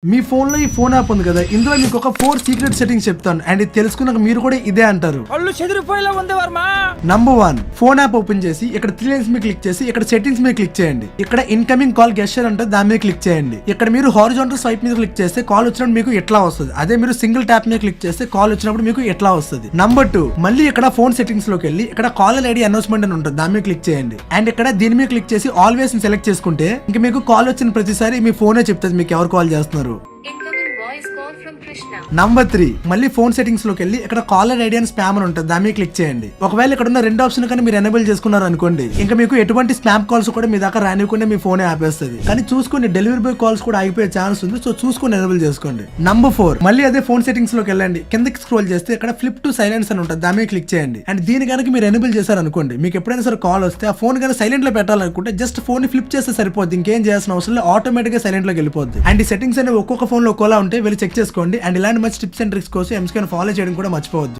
మీ phone లో ఈ phone app ఉంది కదా, ఇందులో మీకు ఒక 4 సీక్రెట్ సెట్టింగ్స్ చెప్తాను అండ్ ఇది తెలుసుకున్నాక మీరు కూడా ఇదే అంటారు. నంబర్ 1, ఫోన్ యాప్ ఓపెన్ చేసి ఇక్కడ 3 లైన్స్ మీద క్లిక్ చేసి ఇక్కడ సెట్టింగ్స్ మీద క్లిక్ చేయండి. ఇక్కడ ఇన్కమింగ్ కాల్ గెస్చర్ అంటే దాని మీద క్లిక్ చేయండి. ఇక్కడ మీరు హారిజాంటల్ స్వైప్ మీద క్లిక్ చేస్తే కాల్ వచ్చినప్పుడు మీకు ఎట్లా వస్తుంది, అదే మీరు సింగిల్ ట్యాప్ మీద క్లిక్ చేస్తే కాల్ వచ్చినప్పుడు మీకు ఎట్లా వస్తుంది. నంబర్ 2, మళ్ళీ ఇక్కడ ఫోన్ సెట్టింగ్స్ లోకి వెళ్ళి ఇక్కడ కాలర్ ఐడి అనౌన్స్మెంట్ అని ఉంటుంది, దాని మీద క్లిక్ చేయండి. అండ్ ఇక్కడ దీని మీద క్లిక్ చేసి ఆల్వేస్ సెలెక్ట్ చేసుకుంటే ఇంకా మీకు కాల్ వచ్చిన ప్రతిసారి మీ ఫోనే చెప్తుంది మీకు ఎవరు కాల్ చేస్తున్నారు. నంబర్ 3, మళ్ళీ ఫోన్ సెట్టింగ్స్ లోకి వెళ్ళి ఇక్కడ కాలర్ ఐడి అని స్పామ్ అని ఉంటుంది, దాని మీద క్లిక్ చేయండి. ఒకవేళ ఇక్కడ ఉన్న 2 ఆప్షన్ కానీ మీరు ఎనేబుల్ చేసుకున్నారు అనుకోండి, ఇంకా మీకు ఎటువంటి స్పామ్ కాల్స్ కూడా మీ దాకా రానివ్వకుండా మీ ఫోనే ఆపేస్తుంది. కానీ చూసుకుని డెలివరీ బాయ్ కాల్స్ కూడా ఆగిపోయే ఛాన్స్ ఉంది, సో చూసుకుని ఎనేబుల్ చేసుకోండి. నంబర్ 4, మళ్ళీ అదే ఫోన్ సెట్టింగ్స్ లోకి వెళ్ళండి. కిందకి స్క్రోల్ చేస్తే ఇక్కడ ఫ్లిప్ టు సైలెన్స్ అని ఉంటుంది, దాని మీద క్లిక్ చేయండి. అండ్ దీని కనుక మీరు ఎనేబుల్ చేశారు అనుకోండి, మీకు ఎప్పుడైనా సరే కాల్ వస్తే ఆ ఫోన్ కనుక సైలెంట్ లో పెట్టాలనుకుంటే జస్ట్ ఫోన్ ని ఫ్లిప్ చేస్తే సరిపోద్ది, ఇంకేం చేయాల్సిన అవసరం లేదు, ఆటోమేటిక్ గా సైలెంట్ లోకి వెళ్ళిపోద్ది. అండ్ ఈ సెట్టింగ్స్ అనేవి ఒక్కొక్క ఫోన్ లో ఒక్కోలా ఉంటే వెళ్ళి చెక్ చేసుకోండి. అండ్ ఇలాంటి మంచి టిప్స్ అండ్ ట్రిక్స్ కోసం ఎంస్కేన్ ఫాలో చేయడం కూడా మర్చిపోవద్దు.